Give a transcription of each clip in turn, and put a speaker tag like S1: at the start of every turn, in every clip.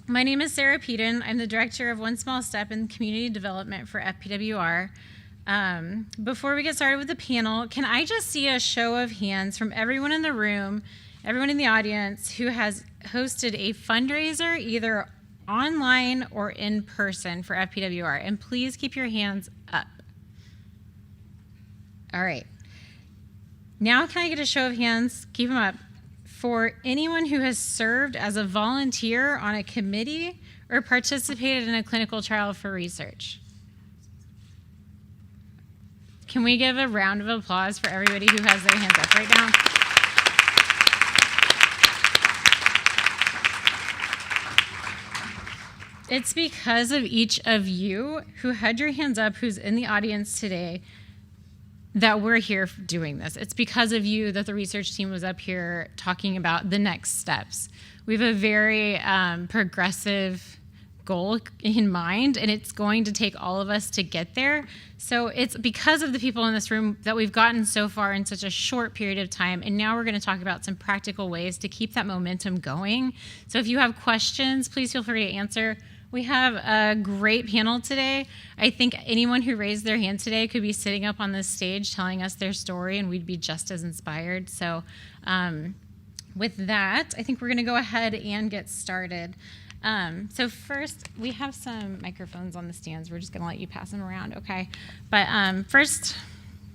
S1: My name is Sarah Peden. I'm the Director of One Small Step in Community Development for FPWR. Before we get started with the panel, can I just see a show of hands from everyone in the room, everyone in the audience who has hosted a fundraiser either online or in person for FPWR? And please keep your hands up. All right. Now can I get a show of hands? Keep them up. For anyone who has served as a volunteer on a committee or participated in a clinical trial for research. Can we give a round of applause for everybody who has their hands up right now? It's because of each of you who had your hands up, who's in the audience today, that we're here doing this. It's because of you that the research team was up here talking about the next steps. We have a very progressive goal in mind, and it's going to take all of us to get there. So it's because of the people in this room that we've gotten so far in such a short period of time, and now we're going to talk about some practical ways to keep that momentum going. So if you have questions, please feel free to answer. We have a great panel today. I think anyone who raised their hand today could be sitting up on this stage telling us their story, and we'd be just as inspired. So with that, I think we're going to go ahead and get started. So first, we have some microphones on the stands. We're just going to let you pass them around, okay? But first,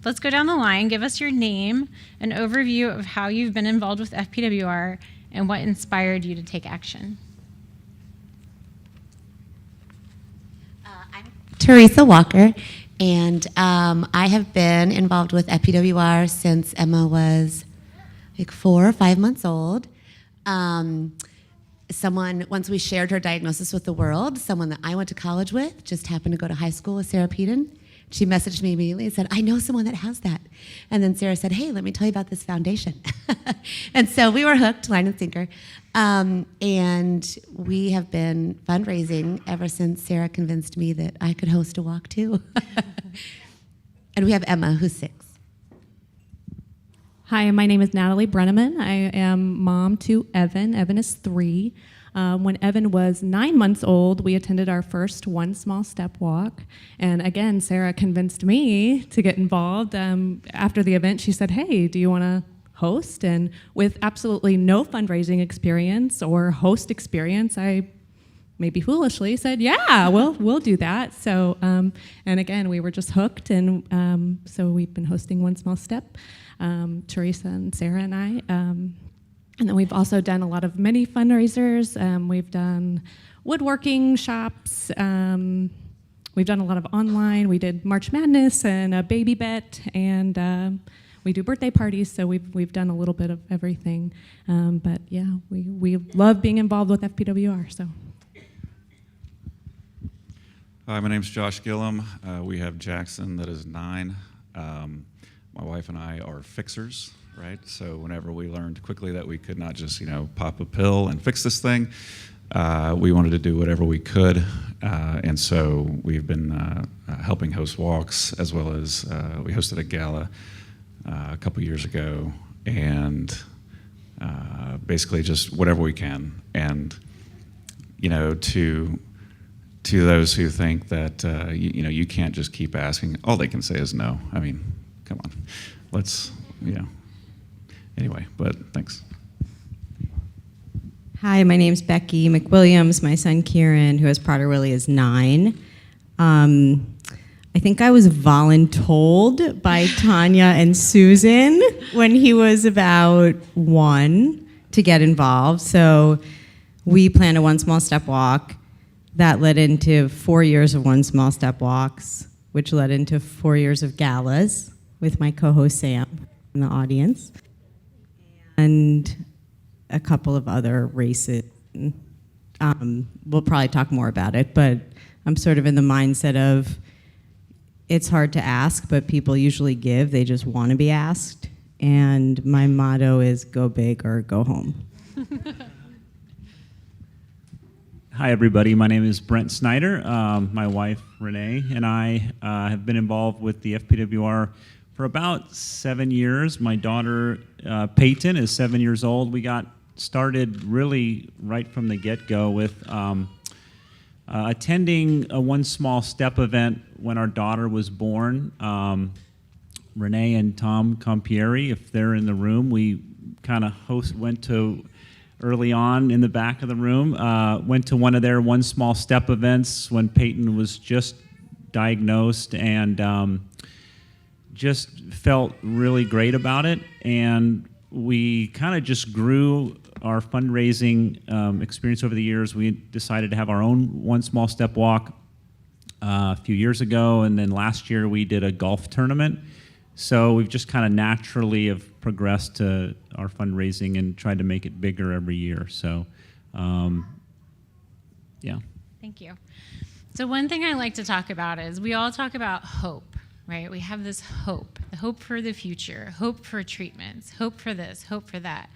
S1: let's go down the line. Give us your name, an overview of how you've been involved with FPWR, and what inspired you to take action.
S2: Teresa Walker, and I have been involved with FPWR since Emma was like 4 or 5 months old. Once we shared her diagnosis with the world, someone that I went to college with just happened to go to high school with Sarah Peden. She messaged me immediately and said, I know someone that has that. And then Sarah said, hey, let me tell you about this foundation. And so we were hooked, line and sinker. And we have been fundraising ever since Sarah convinced me that I could host a walk too. And we have Emma, who's 6.
S3: Hi, my name is Natalie Brenneman. I am mom to Evan. Evan is 3. When Evan was 9 months old, we attended our first One Small Step walk. And again, Sarah convinced me to get involved. After the event, she said, hey, do you want to host? And with absolutely no fundraising experience or host experience, I maybe foolishly said, yeah, we'll do that. So, and again, we were just hooked. And so we've been hosting One Small Step, Teresa and Sarah and I. And then we've also done a lot of mini fundraisers. We've done woodworking shops. We've done a lot of online. We did March Madness and a baby bet, and we do birthday parties. So we've done a little bit of everything. But yeah, we love being involved with FPWR. So.
S4: Hi, my name's Josh Gillum. We have Jackson that is 9. My wife and I are fixers. Right, so whenever we learned quickly that we could not just, pop a pill and fix this thing, we wanted to do whatever we could, and so we've been helping host walks, as well as we hosted a gala a couple years ago, and basically just whatever we can. And to those who think that you can't just keep asking, all they can say is no. I mean, come on, let's. Anyway, but thanks.
S5: Hi, my name's Becky McWilliams. My son Kieran, who has Prader-Willi, is 9. I think I was voluntold by Tanya and Susan when he was about 1 to get involved. So we planned a One Small Step walk. That led into 4 years of One Small Step walks, which led into 4 years of galas with my co-host Sam in the audience, and a couple of other races. We'll probably talk more about it, but I'm sort of in the mindset of it's hard to ask, but people usually give. They just want to be asked. And my motto is go big or go home.
S6: Hi, everybody. My name is Brent Snyder. My wife, Renee, and I have been involved with the FPWR for about 7 years. My daughter, Peyton, is 7 years old. We got started really right from the get-go with attending a One Small Step event when our daughter was born. Renee and Tom Compieri, if they're in the room, we kind of went to early on in the back of the room, went to one of their One Small Step events when Peyton was just diagnosed, and just felt really great about it. And we kind of just grew our fundraising experience over the years. We decided to have our own One Small Step walk a few years ago, and then last year we did a golf tournament. So we've just kind of naturally have progressed to our fundraising and tried to make it bigger every year. So, yeah.
S1: Thank you. So one thing I like to talk about is we all talk about hope, right? We have this hope, the hope for the future, hope for treatments, hope for this, hope for that.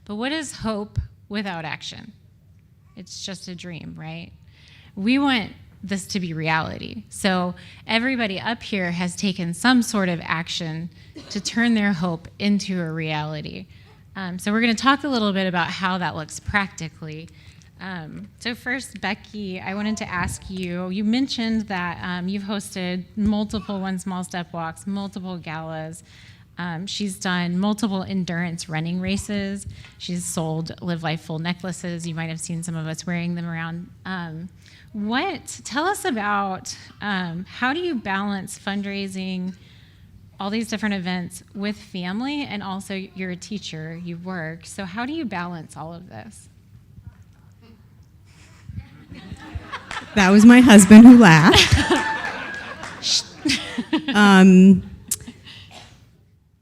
S1: But what is hope without action? It's just a dream, right? We want this to be reality. So everybody up here has taken some sort of action to turn their hope into a reality. So we're going to talk a little bit about how that looks practically. So first, Becky, I wanted to ask you, you mentioned that you've hosted multiple One Small Step walks, multiple galas. She's done multiple endurance running races. She's sold Live Life Full necklaces. You might have seen some of us wearing them around. Tell us about how do you balance fundraising, all these different events with family, and also you're a teacher, you work. So how do you balance all of this?
S5: That was my husband who laughed.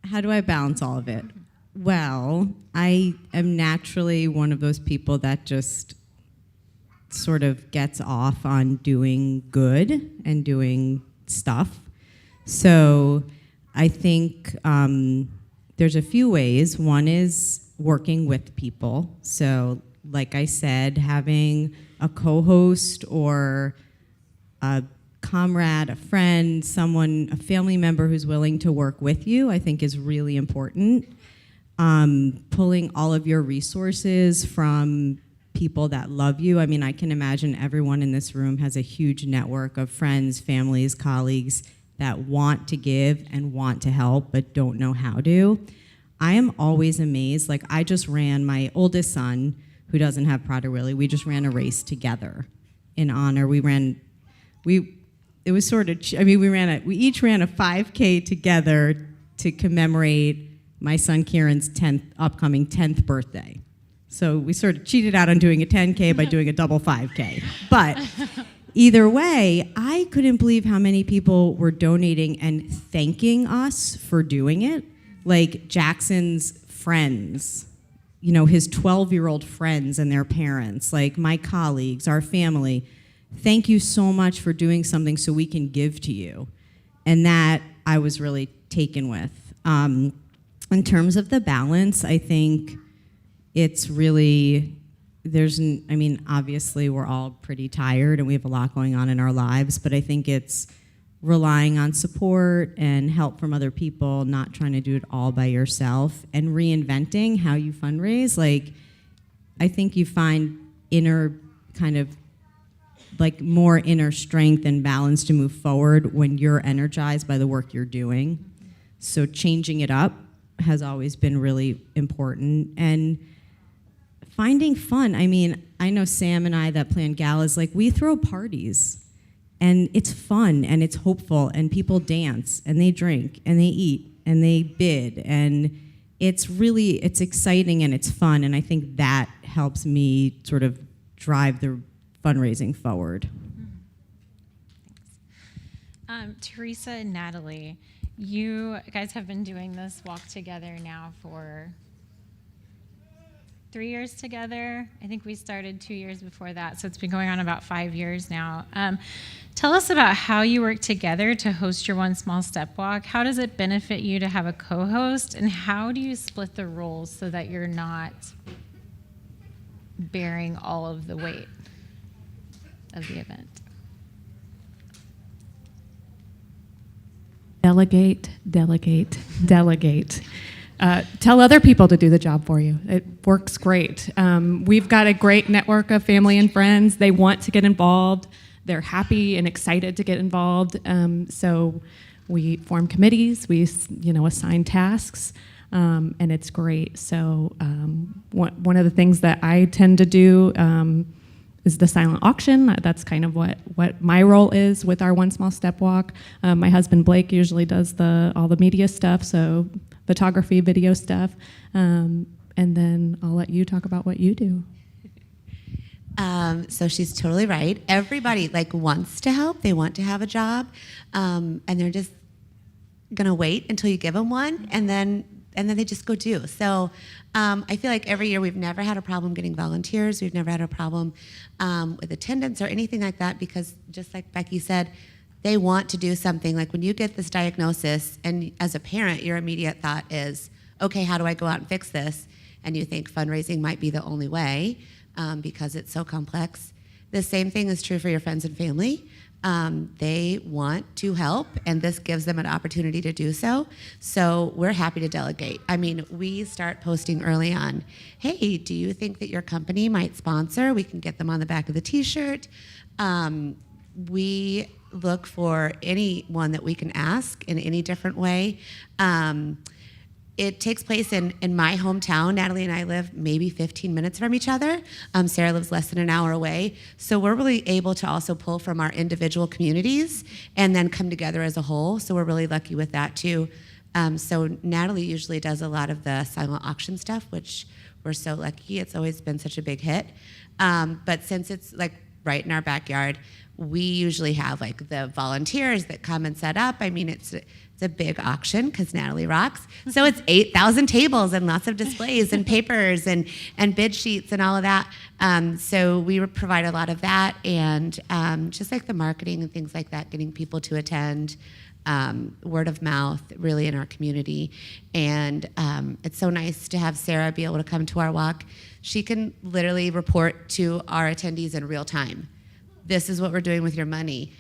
S5: How do I balance all of it? Well, I am naturally one of those people that just sort of gets off on doing good and doing stuff. So I think there's a few ways. One is working with people. So like I said, having a co-host or a comrade, a friend, someone, a family member who's willing to work with you, I think is really important. Pulling all of your resources from people that love you. I mean, I can imagine everyone in this room has a huge network of friends, families, colleagues that want to give and want to help but don't know how to. I am always amazed. Like, I just ran my oldest son, who doesn't have Prader-Willi, we just ran a race together in honor. We each ran a 5K together to commemorate my son Kieran's upcoming 10th birthday. So we sort of cheated out on doing a 10K by doing a double 5K. But either way, I couldn't believe how many people were donating and thanking us for doing it. Like Jackson's friends, you know, his 12-year-old friends and their parents, like my colleagues, our family. Thank you so much for doing something so we can give to you. And that I was really taken with. In terms of the balance, I think it's really, obviously we're all pretty tired and we have a lot going on in our lives, but I think it's relying on support and help from other people, not trying to do it all by yourself, and reinventing how you fundraise. Like, I think you find more inner strength and balance to move forward when you're energized by the work you're doing. So changing it up has always been really important. And finding fun. I mean, I know Sam and I that plan galas, like, we throw parties and it's fun and it's hopeful and people dance and they drink and they eat and they bid, and it's exciting and it's fun, and I think that helps me sort of drive the fundraising forward.
S1: Teresa and Natalie, you guys have been doing this walk together now for 3 years together. I think we started 2 years before that, so it's been going on about 5 years now. Tell us about how you work together to host your One Small Step walk. How does it benefit you to have a co-host, and how do you split the roles so that you're not bearing all of the weight of the event?
S3: Delegate, delegate, delegate. tell other people to do the job for you. It works great. We've got a great network of family and friends. They want to get involved. They're happy and excited to get involved. So we form committees. We assign tasks. And it's great. So one of the things that I tend to do is the silent auction. That's kind of what my role is with our One Small Step Walk. My husband Blake usually does all the media stuff, so photography, video stuff. And then I'll let you talk about what you do.
S2: So she's totally right. Everybody wants to help. They want to have a job, and they're just gonna wait until you give them one, and then they just go do. So I feel like every year we've never had a problem getting volunteers. We've never had a problem with attendance or anything like that, because just like Becky said, they want to do something. Like when you get this diagnosis and as a parent, your immediate thought is, okay, how do I go out and fix this? And you think fundraising might be the only way because it's so complex. The same thing is true for your friends and family. They want to help, and this gives them an opportunity to do so. So we're happy to delegate. I mean, we start posting early on. Hey, do you think that your company might sponsor? We can get them on the back of the T-shirt. We look for anyone that we can ask in any different way. It takes place in my hometown. Natalie and I live maybe 15 minutes from each other. Sarah lives less than an hour away. So we're really able to also pull from our individual communities and then come together as a whole. So we're really lucky with that too. So Natalie usually does a lot of the silent auction stuff, which we're so lucky. It's always been such a big hit. But since it's right in our backyard, we usually have the volunteers that come and set up. I mean, it's a big auction because Natalie rocks. So it's 8,000 tables and lots of displays and papers and bid sheets and all of that. So we provide a lot of that, and just the marketing and things like that, getting people to attend, word of mouth really in our community. And it's so nice to have Sarah be able to come to our walk. She can literally report to our attendees in real time. This is what we're doing with your money.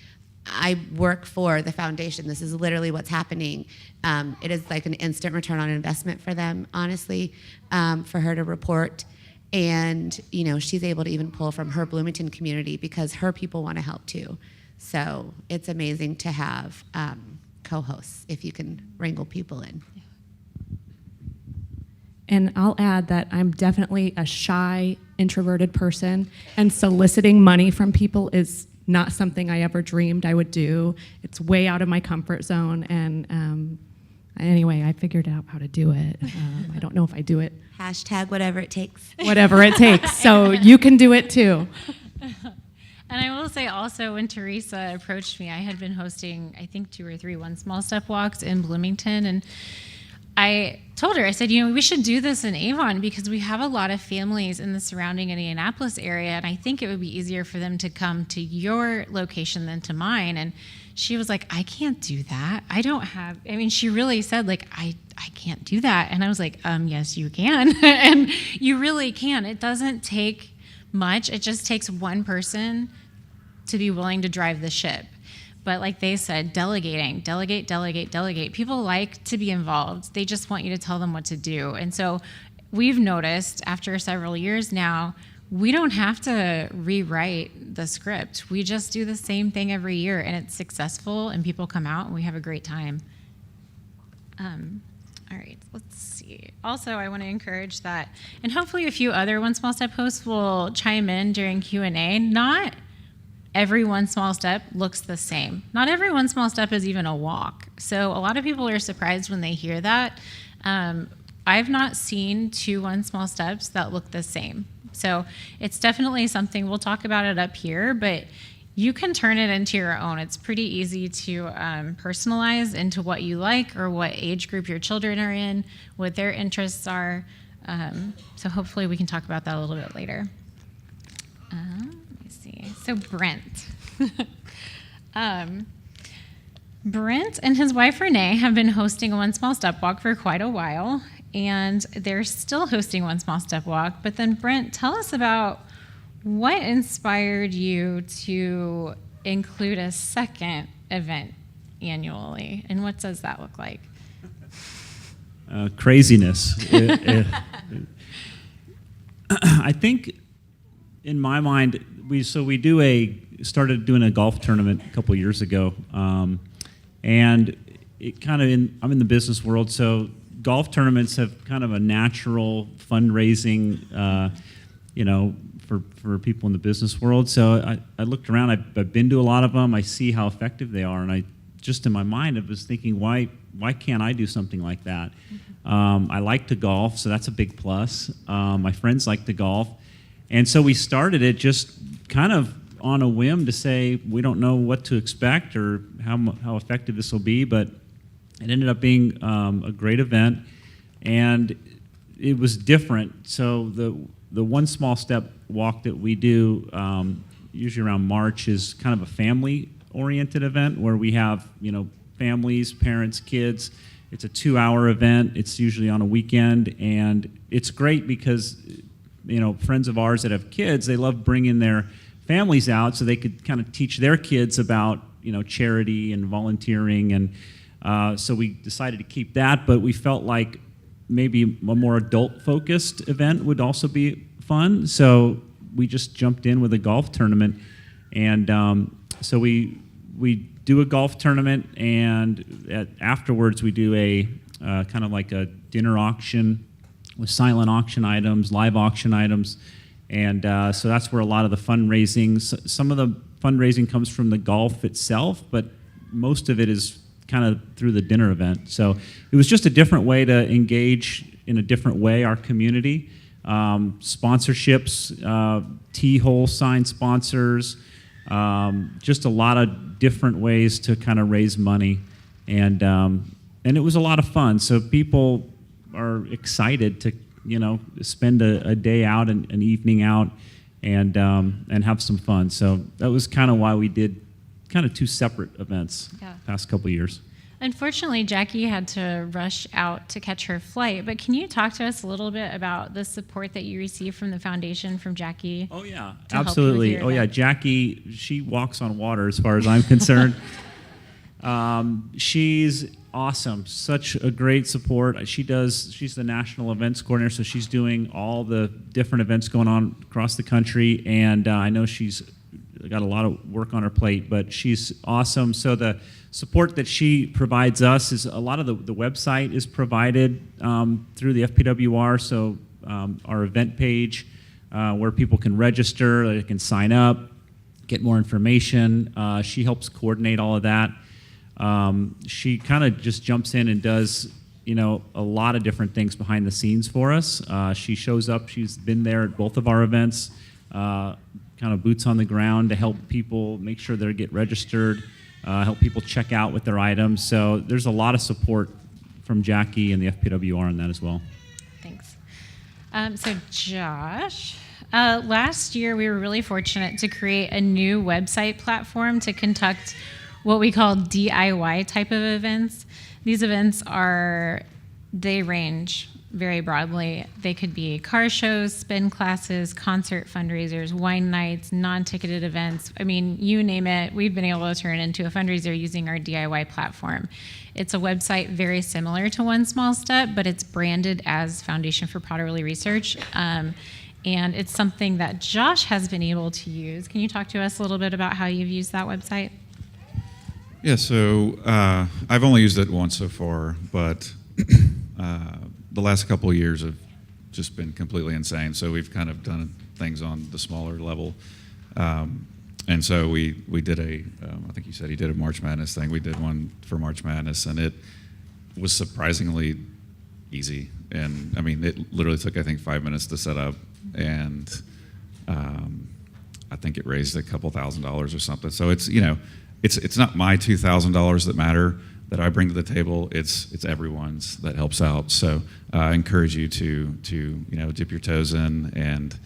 S2: I work for the foundation. This is literally what's happening. It is an instant return on investment for them, honestly, for her to report. And, she's able to even pull from her Bloomington community because her people want to help too. So it's amazing to have co-hosts if you can wrangle people in.
S3: And I'll add that I'm definitely a shy, introverted person, and soliciting money from people is not something I ever dreamed I would do. It's way out of my comfort zone, and anyway, I figured out how to do it. I don't know if I do it.
S2: Hashtag whatever it takes.
S3: Whatever it takes. So you can do it too.
S1: And I will say also, when Teresa approached me, I had been hosting, I think, 2 or 3 One Small Step walks in Bloomington, and I told her, I said, we should do this in Avon because we have a lot of families in the surrounding Indianapolis area, and I think it would be easier for them to come to your location than to mine. And she was like, I can't do that. She really said, I can't do that. And I was like, yes, you can. And you really can. It doesn't take much. It just takes one person to be willing to drive the ship. But like they said, delegate. People like to be involved. They just want you to tell them what to do. And so we've noticed after several years now, we don't have to rewrite the script. We just do the same thing every year, and it's successful, and people come out, and we have a great time. All right, let's see. Also, I want to encourage that, and hopefully a few other One Small Step hosts will chime in during Q&A. Not every one small step looks the same. Not every one small step is even a walk. So a lot of people are surprised when they hear that. I've not seen 2 one small steps that look the same. So it's definitely something, we'll talk about it up here, but you can turn it into your own. It's pretty easy to personalize into what you like or what age group your children are in, what their interests are. So hopefully we can talk about that a little bit later. So Brent. Brent and his wife Renee have been hosting a One Small Step walk for quite a while, and they're still hosting One Small Step walk. But then Brent, tell us about what inspired you to include a second event annually, and what does that look like?
S6: craziness. I think, in my mind, we started doing a golf tournament a couple years ago, and it kind of I'm in the business world, so golf tournaments have kind of a natural fundraising, for people in the business world. So I looked around. I've been to a lot of them. I see how effective they are, and I just in my mind I was thinking, why can't I do something like that? I like to golf, so that's a big plus. My friends like to golf, and so we started it just kind of on a whim to say we don't know what to expect or how effective this will be, but it ended up being a great event, and it was different. So the one small step walk that we do usually around March is kind of a family-oriented event where we have families, parents, kids. It's a 2-hour event. It's usually on a weekend, and it's great because friends of ours that have kids, they love bringing their families out so they could kind of teach their kids about charity and volunteering, and so we decided to keep that, but we felt like maybe a more adult-focused event would also be fun, so we just jumped in with a golf tournament, and so we do a golf tournament, and afterwards we do a kind of like a dinner auction with silent auction items, live auction items, and so that's where a lot of the fundraising, some of the fundraising comes from the golf itself, but most of it is kind of through the dinner event. So it was just a different way to engage in a different way our community. Sponsorships, T-hole sign sponsors, just a lot of different ways to kind of raise money, and it was a lot of fun. So people are excited to spend a day out, an evening out, and have some fun. So that was kind of why we did kind of 2 separate events past couple years.
S1: Unfortunately, Jackie had to rush out to catch her flight, but can you talk to us a little bit about the support that you received from the foundation, from Jackie?
S6: Oh, yeah,
S1: to help you with
S6: absolutely.
S1: your
S6: Oh, yeah,
S1: event?
S6: Jackie, she walks on water as far as I'm concerned. She's awesome, such a great support. She's the national events coordinator, so she's doing all the different events going on across the country, and I know she's got a lot of work on her plate, but she's awesome. So the support that she provides us is a lot of the website is provided through the FPWR, so our event page where people can register, they can sign up, get more information. She helps coordinate all of that. She kind of just jumps in and does a lot of different things behind the scenes for us. She shows up, she's been there at both of our events, kind of boots on the ground to help people make sure they get registered, help people check out with their items. So there's a lot of support from Jackie and the FPWR on that as well.
S1: Thanks. So Josh, last year we were really fortunate to create a new website platform to conduct what we call DIY type of events. These events they range very broadly. They could be car shows, spin classes, concert fundraisers, wine nights, non-ticketed events. I mean, you name it, we've been able to turn it into a fundraiser using our DIY platform. It's a website very similar to One Small Step, but it's branded as Foundation for Prader-Willi Research. And it's something that Josh has been able to use. Can you talk to us a little bit about how you've used that website?
S4: Yeah, so I've only used it once so far, but the last couple of years have just been completely insane. So we've kind of done things on the smaller level. And so we did I think you said he did a March Madness thing. We did one for March Madness, and it was surprisingly easy. And I mean, it literally took, I think, 5 minutes to set up. And I think it raised a couple $1,000s or something. So it's, it's not my $2,000 that matter, that I bring to the table. It's everyone's that helps out. So I encourage you to dip your toes in and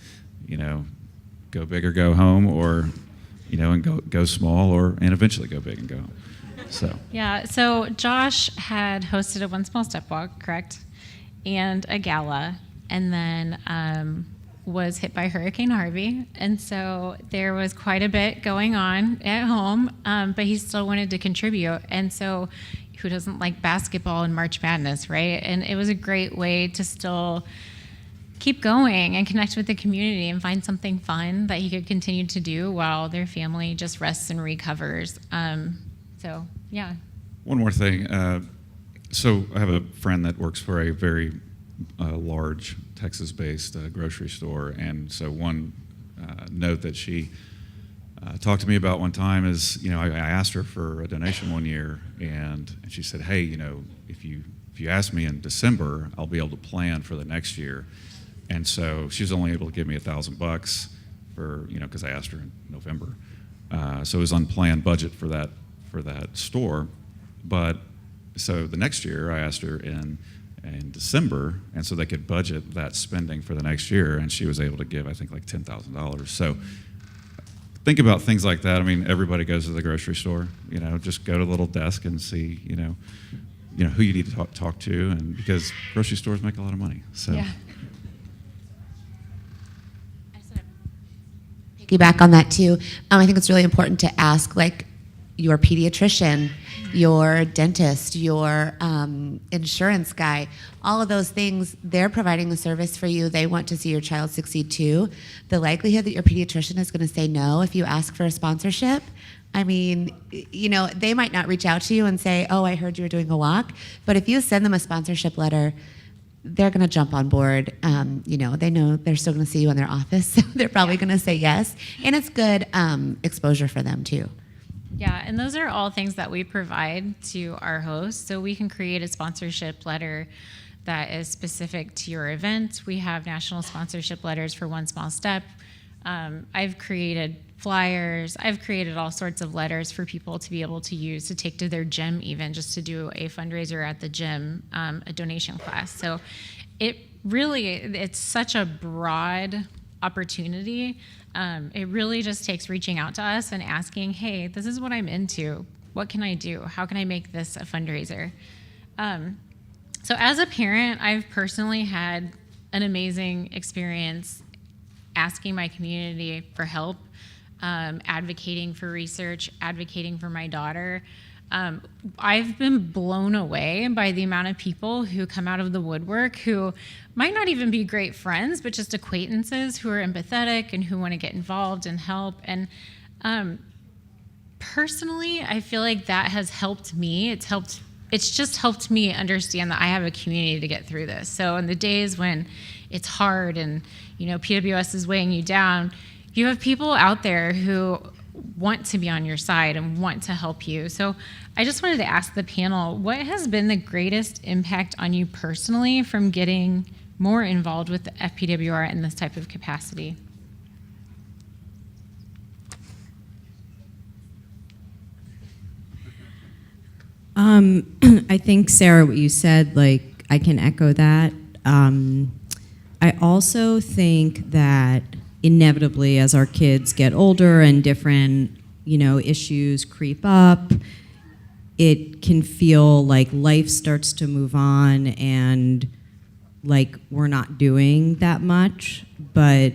S4: go big or go home, or and go small, and eventually go big and go home. So
S1: yeah. So Josh had hosted a One Small Step walk, correct, and a gala, and then was hit by Hurricane Harvey, and so there was quite a bit going on at home, but he still wanted to contribute. And so who doesn't like basketball and March Madness, right? And it was a great way to still keep going and connect with the community and find something fun that he could continue to do while their family just rests and recovers. So, yeah.
S4: One more thing. So I have a friend that works for a very large Texas-based grocery store, and so one note that she talked to me about one time is, I asked her for a donation one year, and she said, hey, if you ask me in December, I'll be able to plan for the next year. And so she was only able to give me $1,000 for, because I asked her in November. So it was unplanned budget for that store. But so the next year I asked her in December, and so they could budget that spending for the next year, and she was able to give, I think, like $10,000. So think about things like that. I mean, everybody goes to the grocery store. Just go to the little desk and see, who you need to talk to, and because grocery stores make a lot of money. So.
S1: Yeah.
S2: Piggyback on that too. I think it's really important to ask, like, your pediatrician, your dentist, your insurance guy, all of those things, they're providing a service for you. They want to see your child succeed too. The likelihood that your pediatrician is going to say no if you ask for a sponsorship, I mean, they might not reach out to you and say, oh, I heard you were doing a walk. But if you send them a sponsorship letter, they're going to jump on board. They know they're still going to see you in their office, so they're probably going to say yes. And it's good exposure for them too.
S1: Yeah, and those are all things that we provide to our hosts. So we can create a sponsorship letter that is specific to your event. We have national sponsorship letters for One Small Step. I've created flyers. I've created all sorts of letters for people to be able to use to take to their gym, even just to do a fundraiser at the gym, a donation class. So it's such a broad opportunity. It really just takes reaching out to us and asking, hey, this is what I'm into. What can I do? How can I make this a fundraiser? So as a parent, I've personally had an amazing experience asking my community for help, advocating for research, advocating for my daughter. I've been blown away by the amount of people who come out of the woodwork who might not even be great friends, but just acquaintances who are empathetic and who want to get involved and help. And personally, I feel like that has helped me. It's just helped me understand that I have a community to get through this. So in the days when it's hard and PWS is weighing you down, you have people out there who want to be on your side and want to help you. So I just wanted to ask the panel, what has been the greatest impact on you personally from getting more involved with the FPWR in this type of capacity?
S5: I think, Sarah, what you said, I can echo that. I also think that inevitably, as our kids get older and different, issues creep up, it can feel like life starts to move on and we're not doing that much. But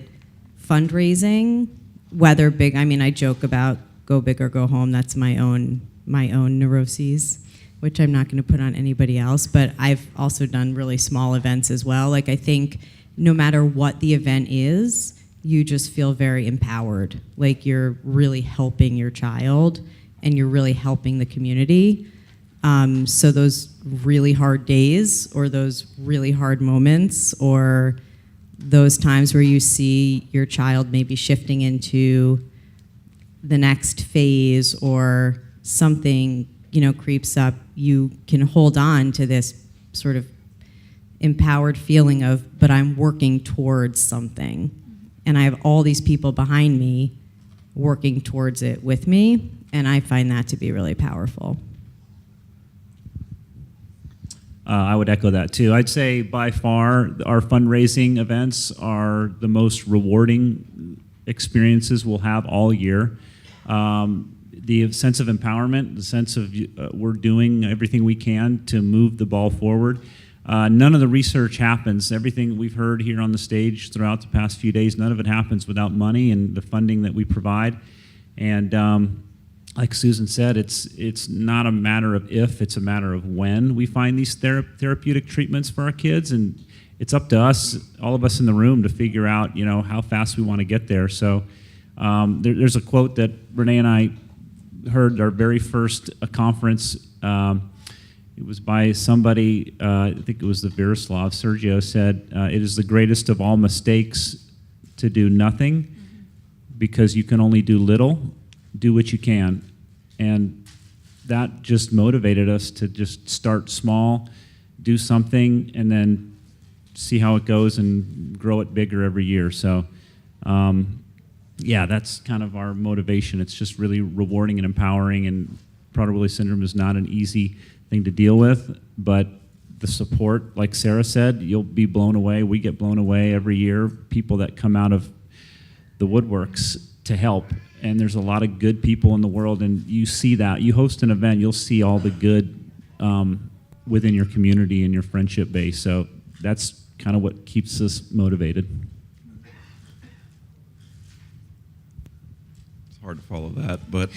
S5: fundraising, whether big, I joke about go big or go home. That's my own neuroses, which I'm not going to put on anybody else. But I've also done really small events as well. I think no matter what the event is, you just feel very empowered. You're really helping your child and you're really helping the community. So those really hard days or those really hard moments or those times where you see your child maybe shifting into the next phase or something, creeps up, you can hold on to this sort of empowered feeling of, but I'm working towards something. And I have all these people behind me working towards it with me, and I find that to be really powerful.
S6: I would echo that too. I'd say by far our fundraising events are the most rewarding experiences we'll have all year. The sense of empowerment, the sense of we're doing everything we can to move the ball forward. None of the research happens. Everything we've heard here on the stage throughout the past few days, none of it happens without money and the funding that we provide. And like Susan said, it's not a matter of if, it's a matter of when we find these therapeutic treatments for our kids, and it's up to us, all of us in the room, to figure out, how fast we want to get there. So there's a quote that Renee and I heard our very first conference. It was by somebody, I think it was the Veroslav. Sergio said, "It is the greatest of all mistakes to do nothing, because you can only do little. Do what you can." And that just motivated us to just start small, do something, and then see how it goes and grow it bigger every year. So, yeah, that's kind of our motivation. It's just really rewarding and empowering, and Prader-Willi syndrome is not an easy thing to deal with, but the support, like Sarah said, you'll be blown away. We get blown away every year, people that come out of the woodworks to help. And there's a lot of good people in the world, and you see that. You host an event, you'll see all the good within your community and your friendship base. So that's kind of what keeps us motivated.
S4: It's hard to follow that, but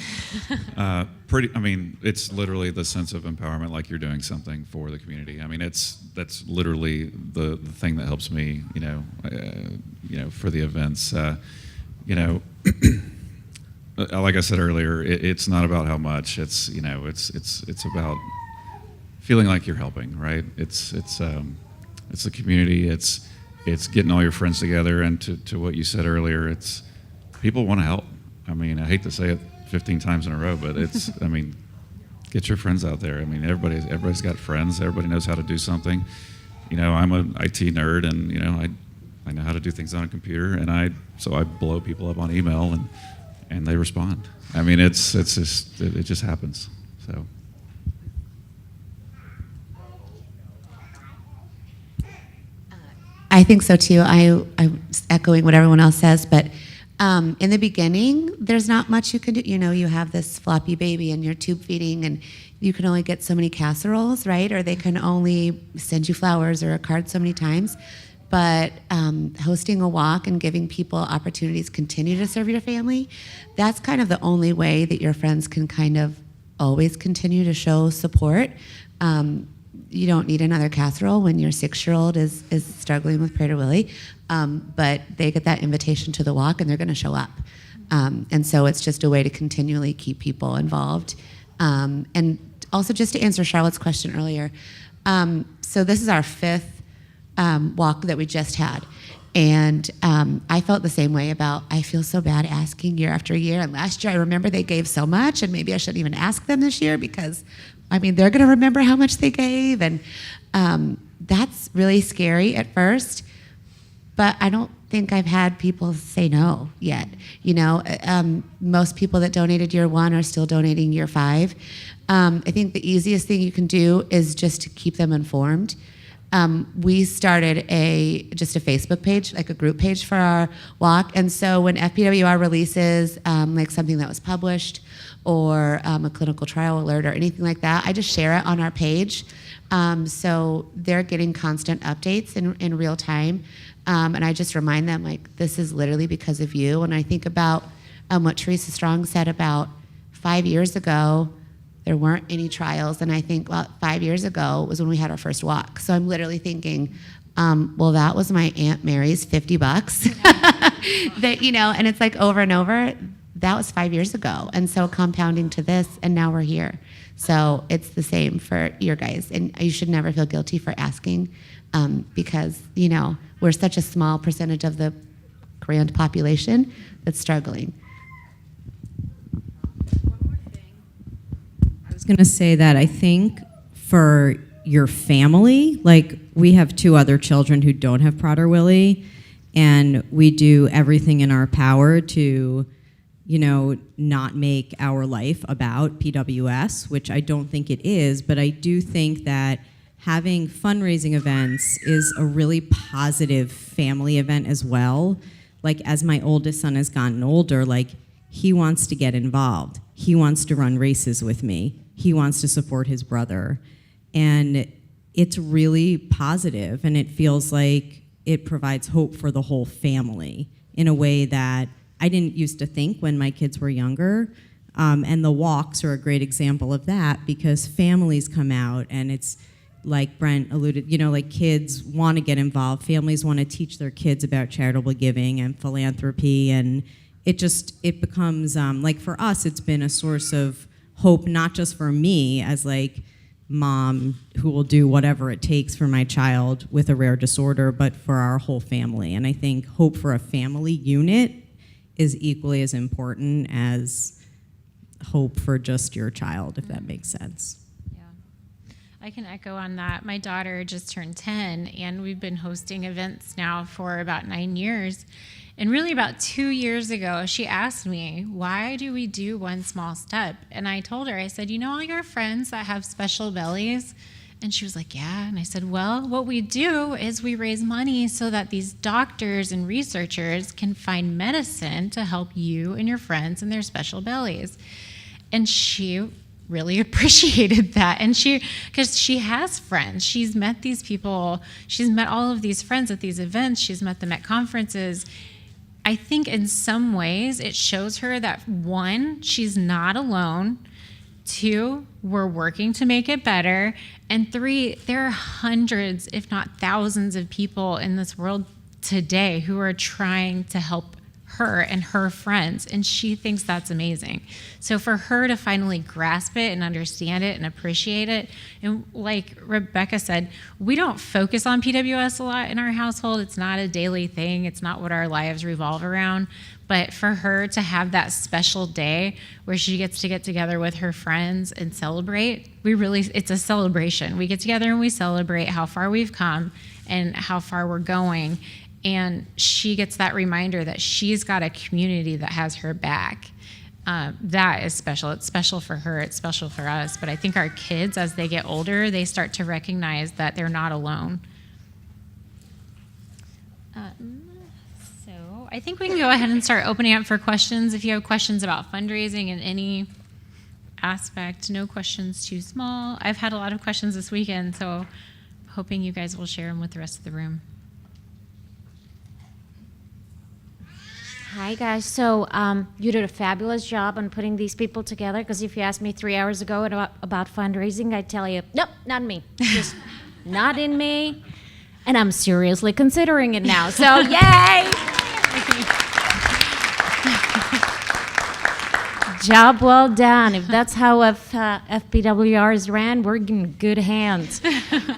S4: it's literally the sense of empowerment, like you're doing something for the community. I mean, that's literally the thing that helps me, for the events. Like I said earlier, it's not about how much. It's about feeling like you're helping, right? It's the community. It's getting all your friends together, and to what you said earlier, it's people want to help. I mean, I hate to say it 15 times in a row, but it's get your friends out there. I mean, everybody's got friends. Everybody knows how to do something. I'm an IT nerd, and I know how to do things on a computer, and so I blow people up on email, and they respond. I mean, it just happens. So.
S2: I think so too. I'm echoing what everyone else says, but in the beginning, there's not much you can do. You have this floppy baby and you're tube feeding, and you can only get so many casseroles, right? Or they can only send you flowers or a card so many times. But hosting a walk and giving people opportunities to continue to serve your family, that's kind of the only way that your friends can kind of always continue to show support. You don't need another casserole when your 6-year-old is struggling with Prader-Willi, but they get that invitation to the walk and they're going to show up. And so it's just a way to continually keep people involved. And also, just to answer Charlotte's question earlier, so this is our 5th walk that we just had. And I felt the same way about, I feel so bad asking year after year. And last year, I remember they gave so much, and maybe I shouldn't even ask them this year, because, they're going to remember how much they gave. And that's really scary at first. But I don't think I've had people say no yet. Most people that donated year 1 are still donating year 5. I think the easiest thing you can do is just to keep them informed. We started just a Facebook page, like a group page for our walk. And so when FPWR releases like something that was published, or a clinical trial alert or anything like that, I just share it on our page. So they're getting constant updates in real time. And I just remind them, this is literally because of you. And I think about what Teresa Strong said about 5 years ago, there weren't any trials. And I think, 5 years ago was when we had our first walk. So I'm literally thinking, that was my Aunt Mary's $50 that, and it's over and over. That was 5 years ago. And so compounding to this, and now we're here. So it's the same for your guys. And you should never feel guilty for asking, because, we're such a small percentage of the grand population that's struggling.
S5: I was going to say that I think for your family, we have 2 other children who don't have Prader-Willi, and we do everything in our power to, not make our life about PWS, which I don't think it is, but I do think that having fundraising events is a really positive family event as well. As my oldest son has gotten older, he wants to get involved. He wants to run races with me. He wants to support his brother. And it's really positive, and it feels like it provides hope for the whole family in a way that I didn't used to think when my kids were younger, And the walks are a great example of that because families come out and it's like Brent alluded, like kids want to get involved. Families want to teach their kids about charitable giving and philanthropy. And it becomes, like for us, it's been a source of hope, not just for me as like mom who will do whatever it takes for my child with a rare disorder, but for our whole family. And I think hope for a family unit is equally as important as hope for just your child, if that makes sense.
S1: Yeah, I can echo on that. My daughter just turned 10, and we've been hosting events now for about 9 years. And really about 2 years ago, she asked me, why do we do one small step? And I told her, I said, all your friends that have special bellies? And she was like, yeah. And I said, well, what we do is we raise money so that these doctors and researchers can find medicine to help you and your friends and their special bellies. And she really appreciated that. And because she has friends, she's met these people, she's met all of these friends at these events, she's met them at conferences. I think in some ways it shows her that 1, she's not alone, 2, we're working to make it better, and 3, there are hundreds, if not thousands of people in this world today who are trying to help her and her friends, and she thinks that's amazing. So for her to finally grasp it and understand it and appreciate it, and like Rebecca said, we don't focus on PWS a lot in our household. It's not a daily thing. It's not what our lives revolve around. But for her to have that special day where she gets to get together with her friends and celebrate, it's a celebration. We get together and we celebrate how far we've come and how far we're going. And she gets that reminder that she's got a community that has her back. That is special. It's special for her. It's special for us. But I think our kids, as they get older, they start to recognize that they're not alone. So I think we can go ahead and start opening up for questions. If you have questions about fundraising in any aspect, no questions too small. I've had a lot of questions this weekend, so hoping you guys will share them with the rest of the room.
S7: Hi, guys. So you did a fabulous job on putting these people together, because if you asked me 3 hours ago about fundraising, I'd tell you, nope, not in me. Just not in me. And I'm seriously considering it now. So, yay! Job well done. If that's how FPWR is ran, we're in good hands.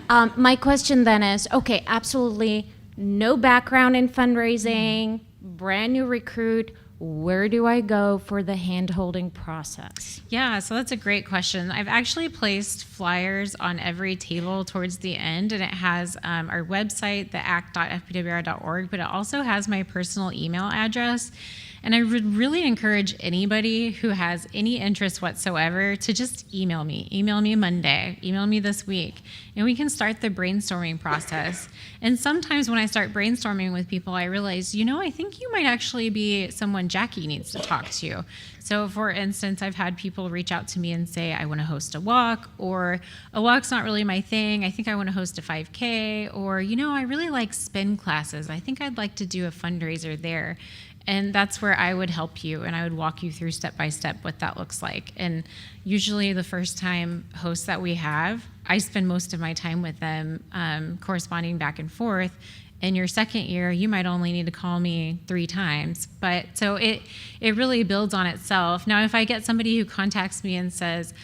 S7: My question then is, okay, absolutely no background in fundraising, brand new recruit, where do I go for the hand-holding process?
S1: Yeah, so that's a great question. I've actually placed flyers on every table towards the end, and it has our website, theact.fpwr.org, but it also has my personal email address. And I would really encourage anybody who has any interest whatsoever to just email me. Email me Monday. Email me this week. And we can start the brainstorming process. And sometimes when I start brainstorming with people, I realize, I think you might actually be someone Jackie needs to talk to. So for instance, I've had people reach out to me and say, I want to host a walk, or a walk's not really my thing. I think I want to host a 5K, or, I really like spin classes. I think I'd like to do a fundraiser there. And that's where I would help you, and I would walk you through step by step what that looks like. And usually the first time hosts that we have, I spend most of my time with them corresponding back and forth. In your second year, you might only need to call me 3 times. But so it really builds on itself. Now, if I get somebody who contacts me and says,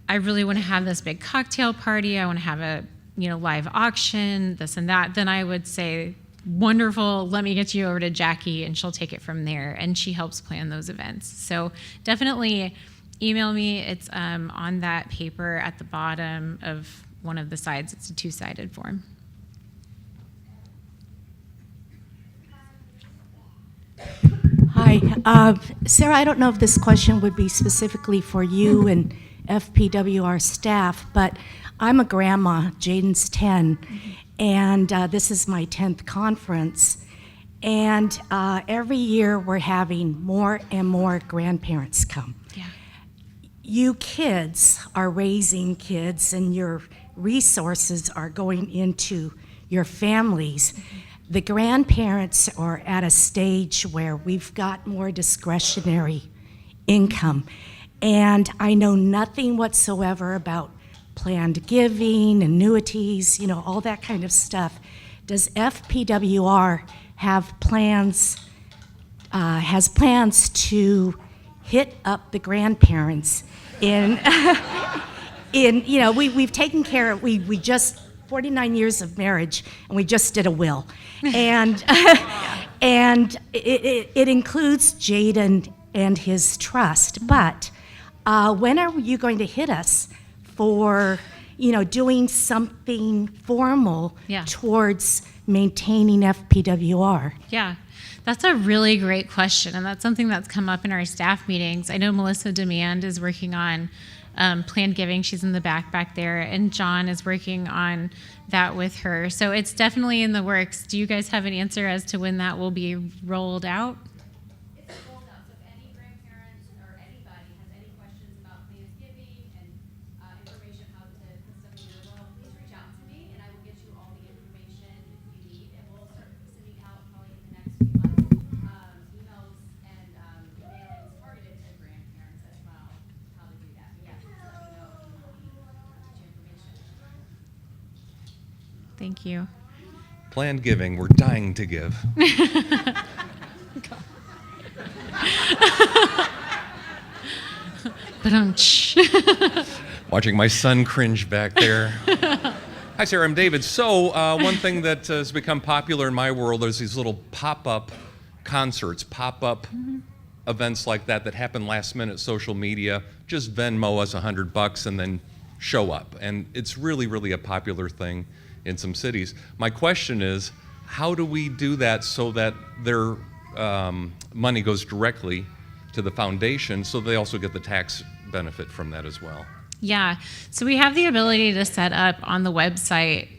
S1: I really want to have this big cocktail party, I want to have a live auction, this and that, then I would say, wonderful, let me get you over to Jackie and she'll take it from there, and she helps plan those events. So definitely email me. It's on that paper at the bottom of one of the sides. It's a 2-sided form.
S8: Hi, Sarah, I don't know if this question would be specifically for you and FPWR staff, but I'm a grandma, Jaden's 10, and this is my 10th conference. And every year we're having more and more grandparents come.
S1: Yeah.
S8: You kids are raising kids, and your resources are going into your families. The grandparents are at a stage where we've got more discretionary income. And I know nothing whatsoever about planned giving, annuities, all that kind of stuff. Does FPWR have plans, has plans to hit up the grandparents in, we've taken care of, we just, 49 years of marriage, and we just did a will. And, and it includes Jaden and his trust, but when are you going to hit us for, doing something formal towards maintaining FPWR?
S1: Yeah, that's a really great question, and that's something that's come up in our staff meetings. I know Melissa Demand is working on planned giving. She's in the back there, and John is working on that with her. So it's definitely in the works. Do you guys have an answer as to when that will be rolled out?
S9: It's rolled out. So if any grandparents or anybody has any questions about planned giving and information how to put stuff in your will, please reach out to me, and I will get you all the information you need, and we'll start sending out probably in the next few months emails and mailings targeted to grandparents as well, how to do that. But yeah, please let me know if you want me to get you information.
S1: Thank you.
S10: Planned giving, we're dying to give. Watching my son cringe back there. Hi, Sarah, I'm David. So one thing that has become popular in my world is these little pop-up concerts, pop-up events like that happen last minute, social media. Just Venmo us $100 and then show up. And it's really, really a popular thing in some cities. My question is, how do we do that so that their money goes directly to the foundation so they also get the tax benefit from that as well?
S1: Yeah, so we have the ability to set up on the website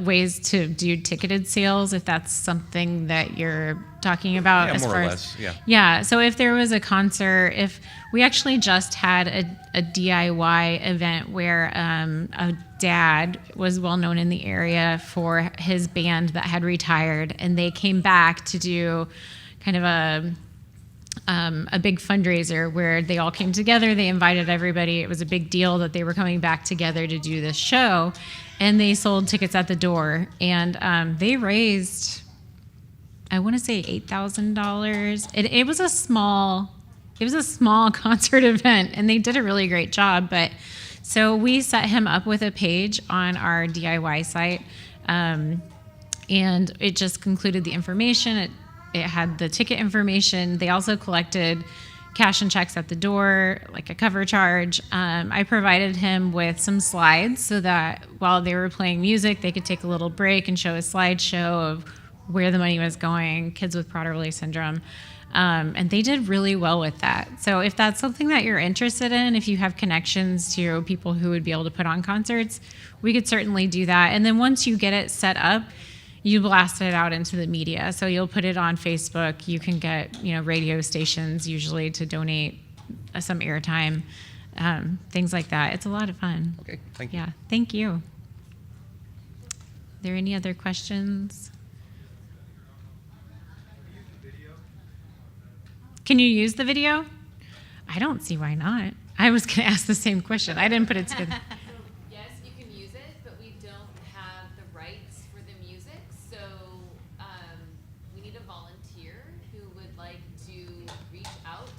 S1: ways to do ticketed sales, if that's something that you're talking about.
S10: Yeah,
S1: as
S10: more
S1: far
S10: or
S1: as,
S10: less, yeah.
S1: Yeah, so if there was a concert, if we actually just had a DIY event where a dad was well known in the area for his band that had retired, and they came back to do kind of a big fundraiser where they all came together. They invited everybody. It was a big deal that they were coming back together to do this show, and they sold tickets at the door, and they raised, I want to say $8,000. It was a small concert event, and they did a really great job. But so we set him up with a page on our DIY site, and it just included the information. It had the ticket information. They also collected cash and checks at the door, like a cover charge. I provided him with some slides so that while they were playing music, they could take a little break and show a slideshow of where the money was going, kids with Prader-Willi syndrome. And they did really well with that. So if that's something that you're interested in, if you have connections to people who would be able to put on concerts, we could certainly do that. And then once you get it set up, you blast it out into the media. So you'll put it on Facebook. You can get, radio stations usually to donate some airtime, things like that. It's a lot of fun.
S10: Okay, thank you.
S1: Yeah, thank you. Are there any other questions? Can you use the video? I don't see why not. I was going to ask the same question. I didn't put it together.
S9: Yes, you can use it, but we don't have the rights for the music. So we need a volunteer who would like to reach out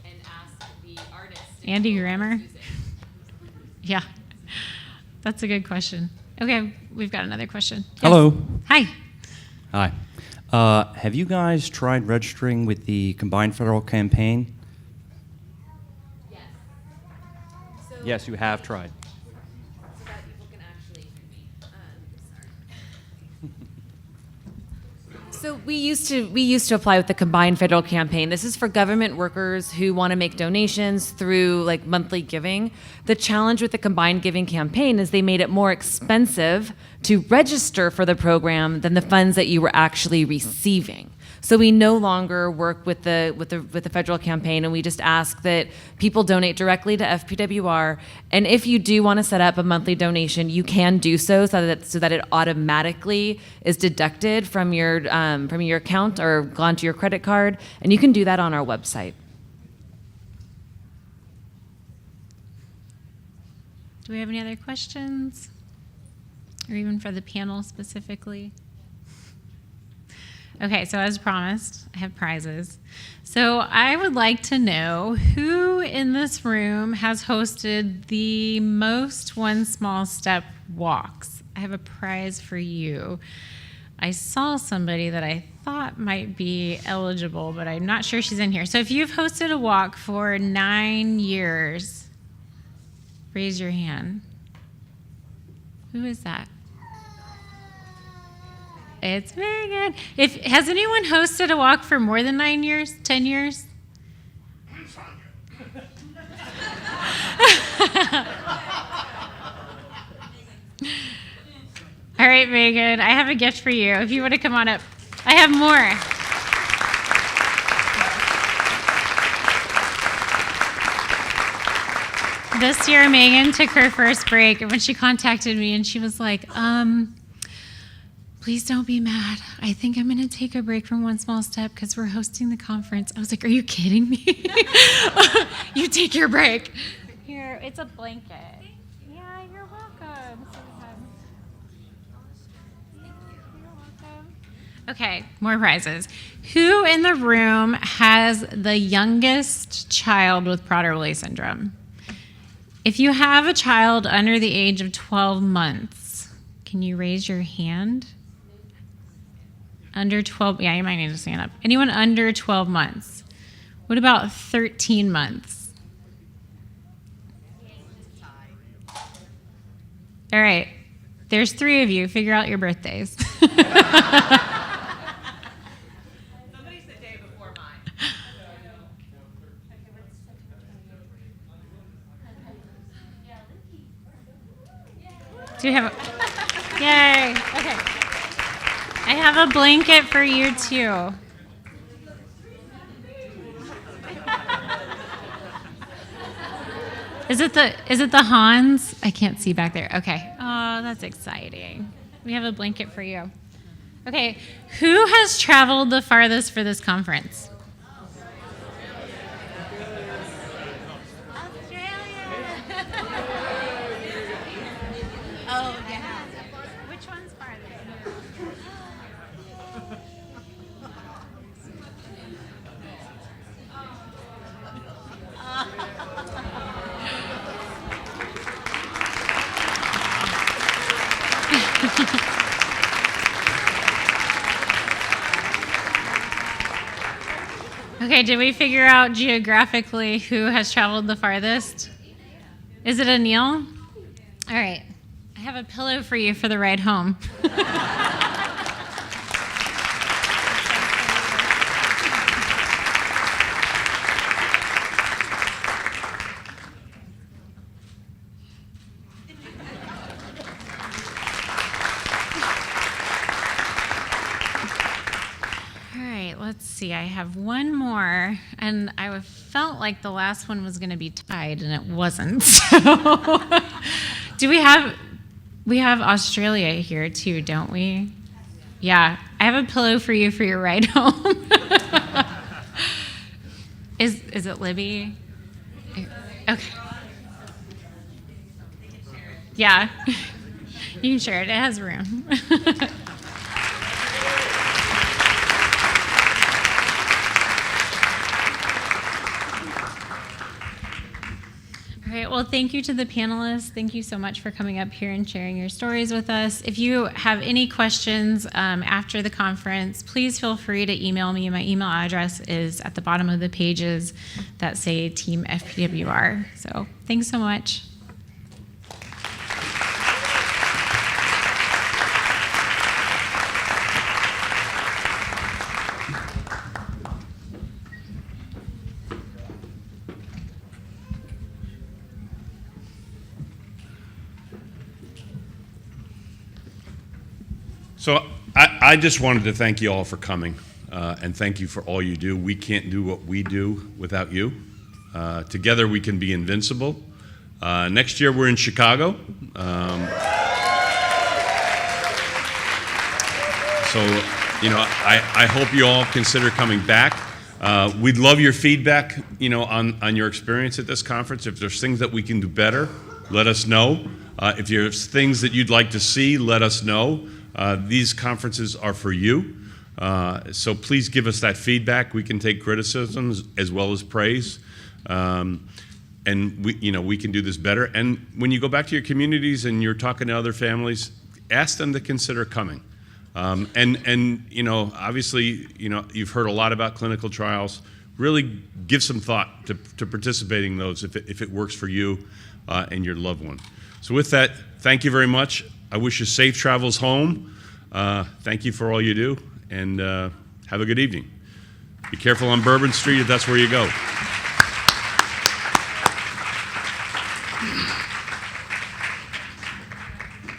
S9: and ask the artist.
S1: Andy Grammer? Yeah, that's a good question. Okay, we've got another question. Yes.
S11: Hello.
S1: Hi.
S11: Hi. Have you guys tried registering with the Combined Federal Campaign?
S9: Yes. So
S11: Yes, you have tried.
S9: so that people can actually hear me. So we used to apply with the Combined Federal Campaign. This is for government workers who want to make donations through like monthly giving. The challenge with the Combined Giving Campaign is they made it more expensive to register for the program than the funds that you were actually receiving. So we no longer work with the federal campaign, and we just ask that people donate directly to FPWR. And if you do want to set up a monthly donation, you can do so that it automatically is deducted from your account or onto your credit card, and you can do that on our website.
S1: Do we have any other questions? Or even for the panel specifically? Okay, so as promised, I have prizes. So I would like to know who in this room has hosted the most One Small Step walks. I have a prize for you. I saw somebody that I thought might be eligible, but I'm not sure she's in here. So if you've hosted a walk for 9 years, raise your hand. Who is that? It's Megan. Has anyone hosted a walk for more than 9 years, 10 years? All right, Megan, I have a gift for you. If you want to come on up. I have more. This year, Megan took her first break, and when she contacted me, and she was like, please don't be mad. I think I'm going to take a break from One Small Step because we're hosting the conference. I was like, are you kidding me? You take your break. Here, it's a blanket. Yeah, you're welcome. Okay, more prizes. Who in the room has the youngest child with Prader-Willi syndrome? If you have a child under the age of 12 months, can you raise your hand? Under 12, yeah, you might need to stand up. Anyone under 12 months? What about 13 months? All right, there's 3 of you. Figure out your birthdays.
S12: Somebody's the day before mine.
S1: Do you have a, yay, okay. I have a blanket for you too. Is it the Hans? I can't see back there. Okay. Oh, that's exciting. We have a blanket for you. Okay. Who has traveled the farthest for this conference? Oh, yeah. Which one's farthest? Okay, did we figure out geographically who has traveled the farthest? Is it Anil? All right. I have a pillow for you for the ride home. Let's see, I have one more, and I felt like the last one was going to be tied, and it wasn't. So, do we have Australia here too, don't we? Yeah, I have a pillow for you for your ride home. Is it Libby? Okay. Yeah, you can share it. It has room. All right, well, thank you to the panelists. Thank you so much for coming up here and sharing your stories with us. If you have any questions after the conference, please feel free to email me. My email address is at the bottom of the pages that say Team FPWR. So thanks so much.
S13: So I just wanted to thank you all for coming, and thank you for all you do. We can't do what we do without you. Together we can be invincible. Next year we're in Chicago. So, you know, I hope you all consider coming back. We'd love your feedback, you know, on your experience at this conference. If there's things that we can do better, let us know. If there's things that you'd like to see, let us know. These conferences are for you. So please give us that feedback. We can take criticisms as well as praise. And we can do this better. And when you go back to your communities and you're talking to other families, ask them to consider coming. Obviously, you've heard a lot about clinical trials. Really give some thought to participating in those if it works for you and your loved one. So with that, thank you very much. I wish you safe travels home. Thank you for all you do, and have a good evening. Be careful on Bourbon Street if that's where you go.